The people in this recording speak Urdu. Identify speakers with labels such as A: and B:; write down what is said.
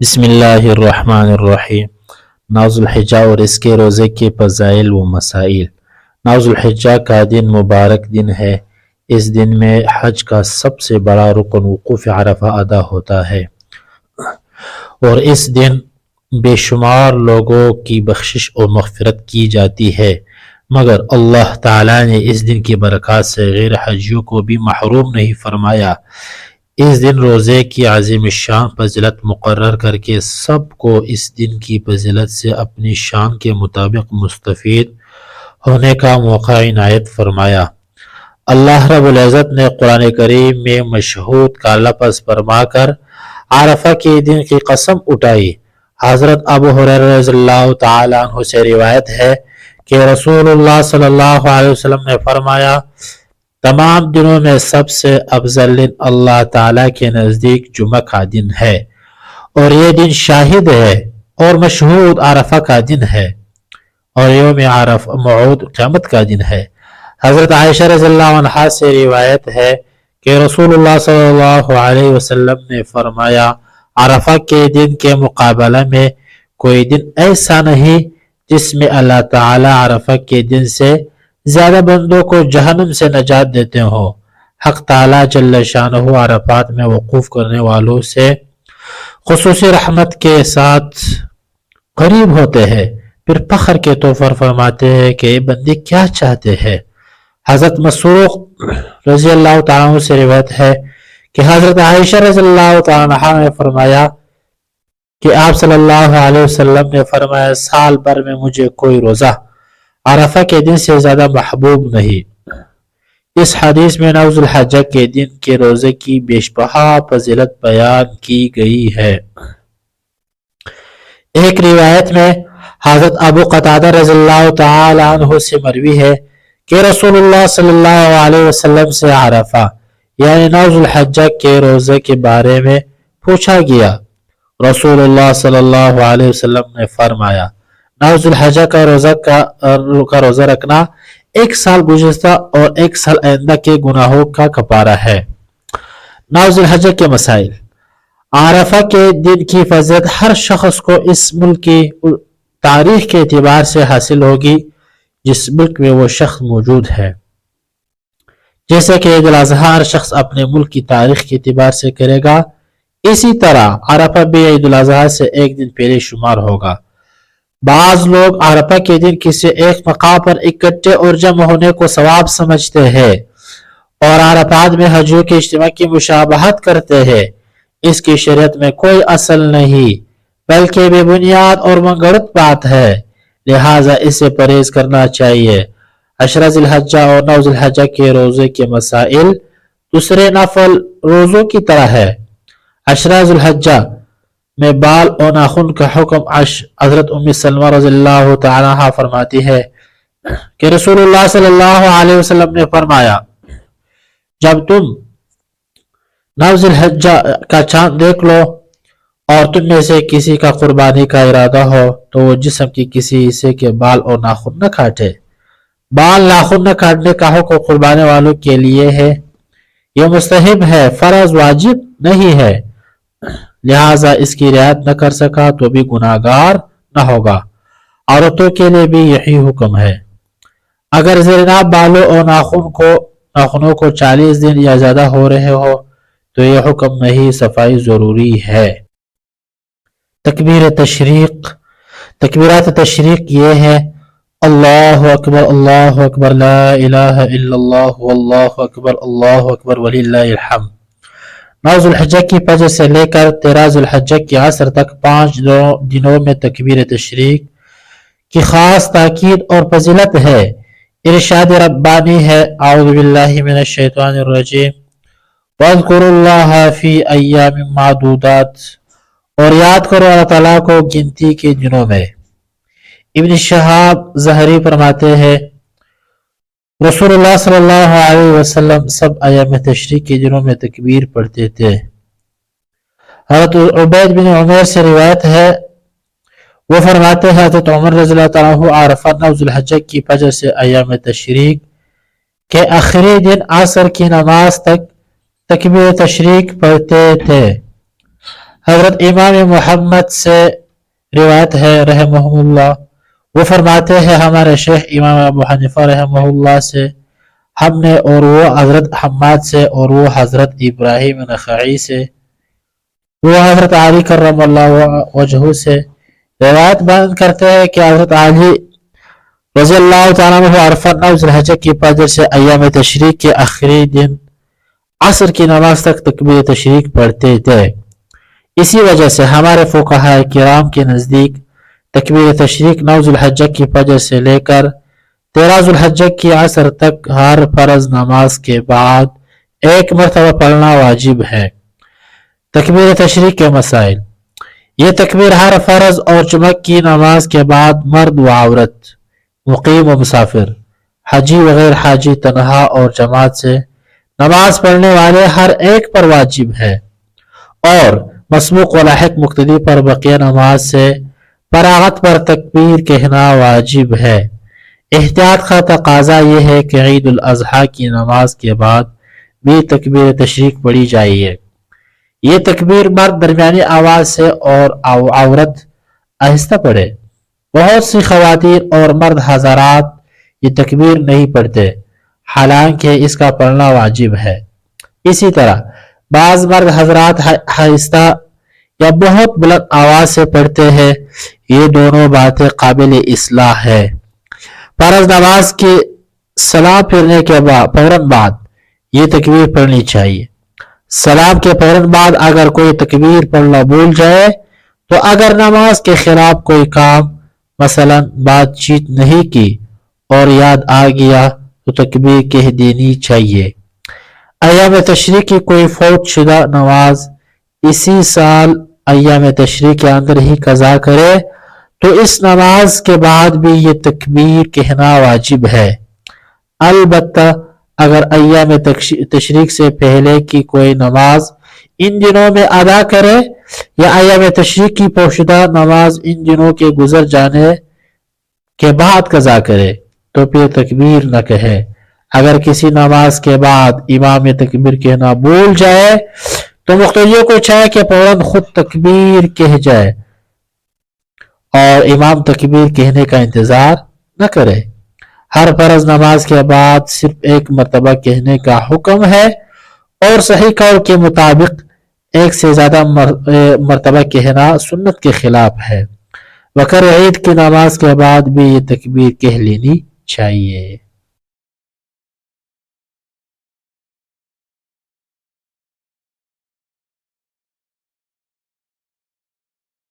A: بسم اللہ الرحمن الرحیم۔ نوز الحجہ اور اس کے روزے کے فضائل و مسائل۔ نوز الحجہ کا دن مبارک دن ہے۔ اس دن میں حج کا سب سے بڑا رکن وقوف عرفہ ادا ہوتا ہے اور اس دن بے شمار لوگوں کی بخشش اور مغفرت کی جاتی ہے، مگر اللہ تعالیٰ نے اس دن کی برکات سے غیر حجیوں کو بھی محروم نہیں فرمایا۔ اس دن روزے کی عظیم شان فضیلت مقرر کر کے سب کو اس دن کی فضیلت سے اپنی شان کے مطابق مستفید ہونے کا موقع عنایت فرمایا۔ اللہ رب العزت نے قرآن کریم میں مشہود کا لفظ فرما کر عرفہ کے دن کی قسم اٹھائی۔ حضرت ابو ہریرہ رضی اللہ تعالیٰ عنہ سے روایت ہے کہ رسول اللہ صلی اللہ علیہ وسلم نے فرمایا، تمام دنوں میں سب سے افضل دن اللہ تعالیٰ کے نزدیک جمعہ کا دن ہے، اور یہ دن شاہد ہے اور مشہود عرفہ کا دن ہے، اور یوم عرفہ موعود قیامت کا دن ہے۔ حضرت عائشہ رضی اللہ عنہا سے روایت ہے کہ رسول اللہ صلی اللہ علیہ وسلم نے فرمایا، عرفہ کے دن کے مقابلہ میں کوئی دن ایسا نہیں جس میں اللہ تعالیٰ عرفہ کے دن سے زیادہ بندوں کو جہنم سے نجات دیتے ہوں۔ حق تعالیٰ جل شانہ عرفات میں وقوف کرنے والوں سے خصوصی رحمت کے ساتھ قریب ہوتے ہیں، پھر فخر کے طور پر فرماتے ہیں کہ یہ بندے کیا چاہتے ہیں۔ حضرت مسروق رضی اللہ تعالیٰ عنہ سے روایت ہے کہ حضرت عائشہ رضی اللہ تعالیٰ عنہ نے فرمایا کہ آپ صلی اللہ علیہ وسلم نے فرمایا، سال بھر میں مجھے کوئی روزہ عرفہ کے دن سے زیادہ محبوب نہیں۔ اس حدیث میں نوز الحجہ کے دن کے روزے کی بیش بہا فضیلت بیان کی گئی ہے۔ ایک روایت میں حضرت ابو قتادہ رضی اللہ تعالی عنہ سے مروی ہے کہ رسول اللہ صلی اللہ علیہ وسلم سے عرفہ یعنی نوز الحجہ کے روزے کے بارے میں پوچھا گیا۔ رسول اللہ صلی اللہ علیہ وسلم نے فرمایا، نوز الحجہ کا روزہ رکھنا ایک سال گزشتہ اور ایک سال آئندہ کے گناہوں کا کفارہ ہے۔ نوز الحجہ کے مسائل۔ عرفہ کے دن کی فضیلت ہر شخص کو اس ملک کی تاریخ کے اعتبار سے حاصل ہوگی جس ملک میں وہ شخص موجود ہے۔ جیسے کہ عید الاضحیٰ ہر شخص اپنے ملک کی تاریخ کے اعتبار سے کرے گا، اسی طرح عرفہ بھی عید الاضحیٰ سے ایک دن پہلے شمار ہوگا۔ بعض لوگ عرفہ کے دن کسی ایک مقام پر اکٹھے اور جمع ہونے کو ثواب سمجھتے ہیں اور عرفات میں حجیوں کے اجتماع کی مشابہت کرتے ہیں۔ اس کی شریعت میں کوئی اصل نہیں بلکہ بے بنیاد اور منگڑت بات ہے، لہٰذا اس سے پرہیز کرنا چاہیے۔ عشرہ ذی الحجہ اور نوز الحجہ کے روزے کے مسائل دوسرے نفل روزوں کی طرح ہے۔ عشرہ ذی الحجہ میں بال اور ناخن کا حکم حضرت ام سلمہ رضی اللہ تعالیٰ عنہا فرماتی ہے کہ رسول اللہ صلی اللہ علیہ وسلم نے فرمایا، جب تم نوز الحجہ کا چاند دیکھ لو اور تم میں سے کسی کا قربانی کا ارادہ ہو تو وہ جسم کی کسی حصے کے بال اور ناخن نہ کاٹے۔ بال ناخن نہ کاٹنے کا حکم قربانی والوں کے لیے ہے، یہ مستحب ہے، فرض واجب نہیں ہے، لہٰذا اس کی رعایت نہ کر سکا تو بھی گناہگار نہ ہوگا۔ عورتوں کے لیے بھی یہی حکم ہے۔ اگر زیرناب بالوں اور ناخنوں کو 40 دن یا زیادہ ہو رہے ہو تو یہ حکم نہیں، صفائی ضروری ہے۔ تکبیرات تشریق یہ ہے، اللہ اکبر لا الہ الا اللہ واللہ اکبر وللہ الحمد۔ نوز الحجہ کی فجر سے لے کر 13 ذی الحجہ کی عصر تک 5 دنوں میں تکبیر تشریق کی خاص تاکید اور فضیلت ہے۔ ارشاد ربانی ہے، اعوذ باللہ من الشیطان الرجیم، وَاذْكُرُوا اللَّهَ فِي أَيَّامٍ مَّعْدُودَاتٍ، اور یاد کرو اللہ تعالیٰ کو گنتی کے دنوں میں۔ ابن شہاب زہری فرماتے ہیں، رسول اللہ صلی اللہ علیہ وسلم سب ایام تشریق کے دنوں میں تکبیر پڑھتے تھے۔ حضرت عبید بن عمر سے روایت ہے، وہ فرماتے ہیں حضرت عمر رضی اللہ تعالیٰ عنہ عرفہ نوز الحجہ کی فجر سے ایام تشریق کے آخری دن عصر کی نماز تک تکبیر تشریق پڑھتے تھے۔ حضرت امام محمد سے روایت ہے رحمہ اللہ، وہ فرماتے ہیں ہمارے شیخ امام ابو حنیفہ رحمہ اللہ سے ہم نے، اور وہ حضرت حماد سے، اور وہ حضرت ابراہیم نخعی سے، وہ حضرت علی کرم اللہ وجہہ سے روایت بیان کرتے ہیں کہ حضرت علی رضی اللہ تعالیٰ عنہ عرفہ 9 ذی الحجہ کی فجر سے ایام تشریق کے آخری دن عصر کی نماز تک تکبیر تشریق پڑھتے تھے۔ اسی وجہ سے ہمارے فقہاء کرام کے نزدیک تکبیر تشریق 9 ذی الحجہ کی فجر سے لے کر 13 ذی الحجہ کی عصر تک ہر فرض نماز کے بعد ایک مرتبہ پڑھنا واجب ہے۔ تکبیر تشریق کے مسائل: یہ تکبیر ہر فرض اور جمعہ کی نماز کے بعد مرد و عورت، مقیم و مسافر، حاجی و غیر حاجی، تنہا اور جماعت سے نماز پڑھنے والے ہر ایک پر واجب ہے، اور مسبوق و لاحق مقتدی پر بقیہ نماز سے فراغت پر تکبیر کہنا واجب ہے۔ احتیاط کا تقاضا یہ ہے کہ عید الاضحیٰ کی نماز کے بعد بھی تکبیر تشریق پڑھی جائے۔ یہ تکبیر مرد درمیانی آواز سے اور عورت آہستہ پڑھے۔ بہت سی خواتین اور مرد حضرات یہ تکبیر نہیں پڑھتے، حالانکہ اس کا پڑھنا واجب ہے۔ اسی طرح بعض مرد حضرات آہستہ یا بہت بلند آواز سے پڑھتے ہیں۔ یہ دونوں باتیں قابل اصلاح ہے۔ فرض نماز کے سلام پھرنے کے فوراً بعد یہ تکبیر پڑھنی چاہیے۔ سلام کے فوراً بعد اگر کوئی تکبیر پڑھنا بھول جائے تو اگر نماز کے خلاف کوئی کام مثلا بات چیت نہیں کی اور یاد آ گیا تو تکبیر کہہ دینی چاہیے۔ ایام تشریق کی کوئی فوت شدہ نماز اسی سال ایام تشریق کے اندر ہی قضا کرے تو اس نماز کے بعد بھی یہ تکبیر کہنا واجب ہے۔ البتہ اگر ایام تشریق سے پہلے کی کوئی نماز ان دنوں میں ادا کرے یا ایام تشریق کی پوشیدہ نماز ان دنوں کے گزر جانے کے بعد قضا کرے تو پھر تکبیر نہ کہے۔ اگر کسی نماز کے بعد امام تکبیر کہنا بھول جائے تو مقتدیوں کو چاہے کہ فوراً خود تکبیر کہہ جائے اور امام تکبیر کہنے کا انتظار نہ کرے۔ ہر فرض نماز کے بعد صرف ایک مرتبہ کہنے کا حکم ہے، اور صحیح قول کے مطابق ایک سے زیادہ مرتبہ کہنا سنت کے خلاف ہے۔ بقر عید کی نماز کے بعد بھی یہ تکبیر کہہ لینی چاہیے۔